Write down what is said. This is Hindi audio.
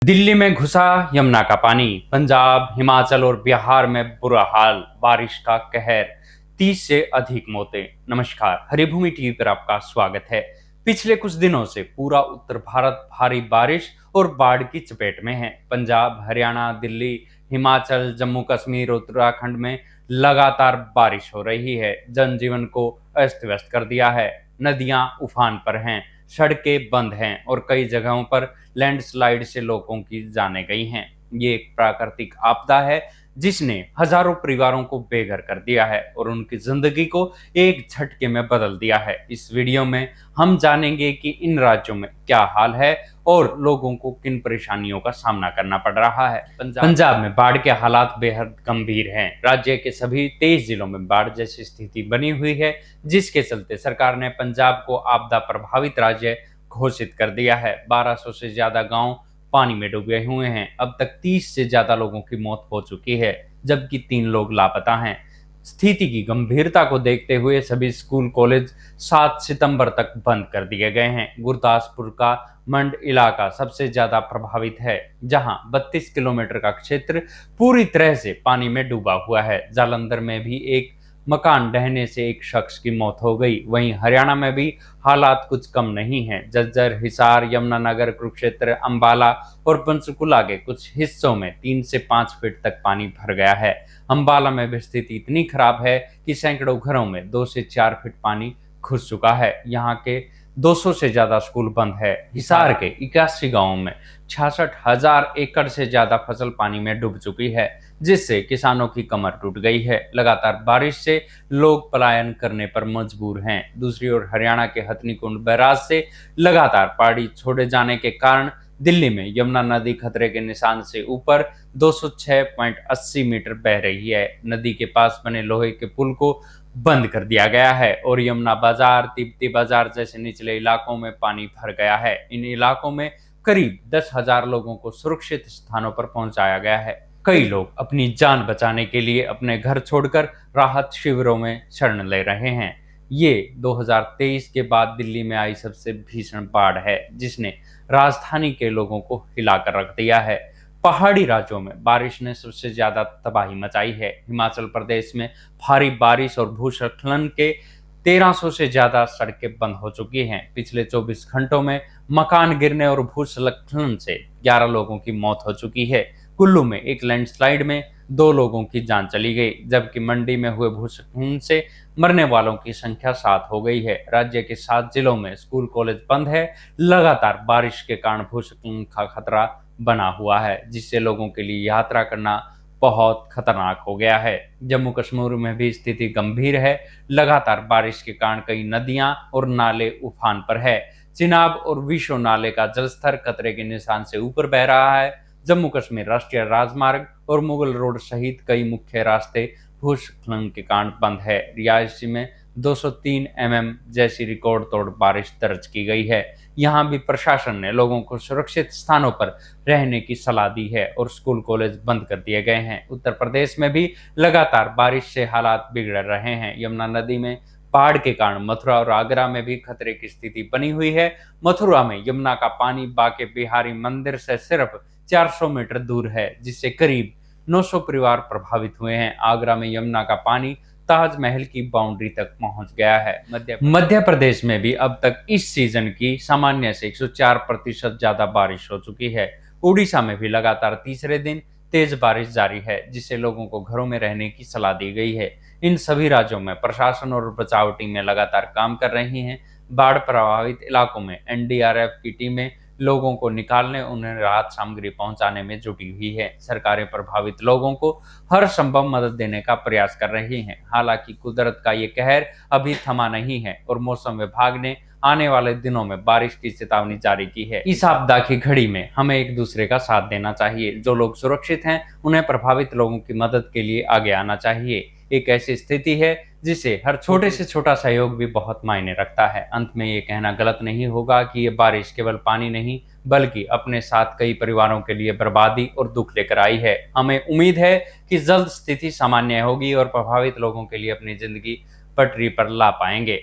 दिल्ली में घुसा यमुना का पानी। पंजाब, हिमाचल और बिहार में बुरा हाल। बारिश का कहर, 30 से अधिक मौतें। नमस्कार, हरिभूमि टीवी पर आपका स्वागत है। पिछले कुछ दिनों से पूरा उत्तर भारत भारी बारिश और बाढ़ की चपेट में है। पंजाब, हरियाणा, दिल्ली, हिमाचल, जम्मू कश्मीर, उत्तराखंड में लगातार बारिश हो रही है। जनजीवन को अस्त व्यस्त कर दिया है। नदियां उफान पर हैं, सड़कें बंद हैं और कई जगहों पर लैंडस्लाइड से लोगों की जानें गई हैं। ये एक प्राकृतिक आपदा है जिसने हजारों परिवारों को बेघर कर दिया है और उनकी जिंदगी को एक झटके में बदल दिया है। इस वीडियो में हम जानेंगे कि इन राज्यों में क्या हाल है और लोगों को किन परेशानियों का सामना करना पड़ रहा है। पंजाब में बाढ़ के हालात बेहद गंभीर हैं। राज्य के सभी 23 जिलों में बाढ़ जैसी स्थिति बनी हुई है, जिसके चलते सरकार ने पंजाब को आपदा प्रभावित राज्य घोषित कर दिया है। 1200 से ज्यादा गांव पानी में डूबे हुए हैं। अब तक 30 से ज्यादा लोगों की मौत हो चुकी है, जबकि 3 लोग लापता हैं। स्थिति की गंभीरता को देखते हुए सभी स्कूल कॉलेज 7 सितंबर तक बंद कर दिए गए हैं। गुरदासपुर का मंड इलाका सबसे ज्यादा प्रभावित है, जहां 32 किलोमीटर का क्षेत्र पूरी तरह से पानी में डूबा हुआ है। जालंधर में भी एक मकान ढहने से एक शख्स की मौत हो गई। वहीं हरियाणा में भी हालात कुछ कम नहीं हैं। झज्जर, हिसार, यमुनानगर, कुरुक्षेत्र, अंबाला और पंचकुला के कुछ हिस्सों में 3 से 5 फीट तक पानी भर गया है। अंबाला में भी स्थिति इतनी खराब है कि सैकड़ों घरों में 2 से 4 फीट पानी घुस चुका है। यहाँ के 200 से ज्यादा स्कूल बंद है। हिसार के 81 गांवों में 66,000 एकड़ से ज्यादा फसल पानी में डूब चुकी है, जिससे किसानों की कमर टूट गई है। लगातार बारिश से लोग पलायन करने पर मजबूर हैं। दूसरी ओर हरियाणा के हथनीकुंड बैराज से लगातार पानी छोड़े जाने के कारण दिल्ली में यमुना नदी खतरे के निशान से ऊपर 206.80 मीटर बह रही है। नदी के पास बने लोहे के पुल को बंद कर दिया गया है और यमुना बाजार, तिब्बती बाजार जैसे निचले इलाकों में पानी भर गया है। इन इलाकों में करीब 10,000 लोगों को सुरक्षित स्थानों पर पहुंचाया गया है। कई लोग अपनी जान बचाने के लिए अपने घर छोड़कर राहत शिविरों में शरण ले रहे हैं। ये 2023 के बाद दिल्ली में आई सबसे भीषण बाढ़ है, जिसने राजधानी के लोगों को हिलाकर रख दिया है। पहाड़ी राज्यों में बारिश ने सबसे ज्यादा तबाही मचाई है। हिमाचल प्रदेश में भारी बारिश और भूस्खलन के 1300 से ज्यादा सड़कें बंद हो चुकी हैं। पिछले 24 घंटों में मकान गिरने और भूस्खलन से 11 लोगों की मौत हो चुकी है। कुल्लू में एक लैंडस्लाइड में 2 लोगों की जान चली गई, जबकि मंडी में हुए भूस्खलन से मरने वालों की संख्या 7 हो गई है। राज्य के 7 जिलों में स्कूल कॉलेज बंद है। लगातार बारिश के कारण भूस्खलन का खतरा बना हुआ है, जिससे लोगों के लिए यात्रा करना बहुत खतरनाक हो गया है। जम्मू कश्मीर में भी स्थिति गंभीर है। लगातार बारिश के कारण कई नदियां और नाले उफान पर है। चिनाब और विशो नाले का जलस्तर खतरे के निशान से ऊपर बह रहा है। जम्मू कश्मीर राष्ट्रीय राजमार्ग और मुगल रोड सहित कई मुख्य रास्ते भूस्खलन के कारण बंद है। रियासी में 203 mm जैसी रिकॉर्ड तोड़ बारिश दर्ज की गई है। यहाँ भी प्रशासन ने लोगों को सुरक्षित स्थानों पर रहने की सलाह दी है और स्कूल कॉलेज बंद कर दिए गए हैं। उत्तर प्रदेश में भी लगातार बारिश से हालात बिगड़ रहे हैं। यमुना नदी में बाढ़ के कारण मथुरा और आगरा में भी खतरे की स्थिति बनी हुई है। मथुरा में यमुना का पानी बांके बिहारी मंदिर से सिर्फ 400 मीटर दूर है, जिससे करीब 900 परिवार प्रभावित हुए हैं। आगरा में यमुना का पानी ताजमहल की बाउंड्री तक पहुंच गया है। मध्य प्रदेश में भी अब तक इस सीजन की सामान्य से 104% ज्यादा बारिश हो चुकी है। उड़ीसा में भी लगातार तीसरे दिन तेज बारिश जारी है, जिससे लोगों को घरों में रहने की सलाह दी गई है। इन सभी राज्यों में प्रशासन और बचाव टीमें लगातार काम कर रही हैं। बाढ़ प्रभावित इलाकों में एनडीआरएफ की टीमें लोगों को निकालने, उन्हें राहत सामग्री पहुंचाने में जुटी हुई है। सरकारें प्रभावित लोगों को हर संभव मदद देने का प्रयास कर रही हैं। हालांकि कुदरत का ये कहर अभी थमा नहीं है और मौसम विभाग ने आने वाले दिनों में बारिश की चेतावनी जारी की है। इस आपदा की घड़ी में हमें एक दूसरे का साथ देना चाहिए। जो लोग सुरक्षित हैं, उन्हें प्रभावित लोगों की मदद के लिए आगे आना चाहिए। एक ऐसी स्थिति है जिसे हर छोटे से छोटा सहयोग भी बहुत मायने रखता है। अंत में ये कहना गलत नहीं होगा कि ये बारिश केवल पानी नहीं, बल्कि अपने साथ कई परिवारों के लिए बर्बादी और दुख लेकर आई है। हमें उम्मीद है कि जल्द स्थिति सामान्य होगी और प्रभावित लोगों के लिए अपनी जिंदगी पटरी पर ला पाएंगे।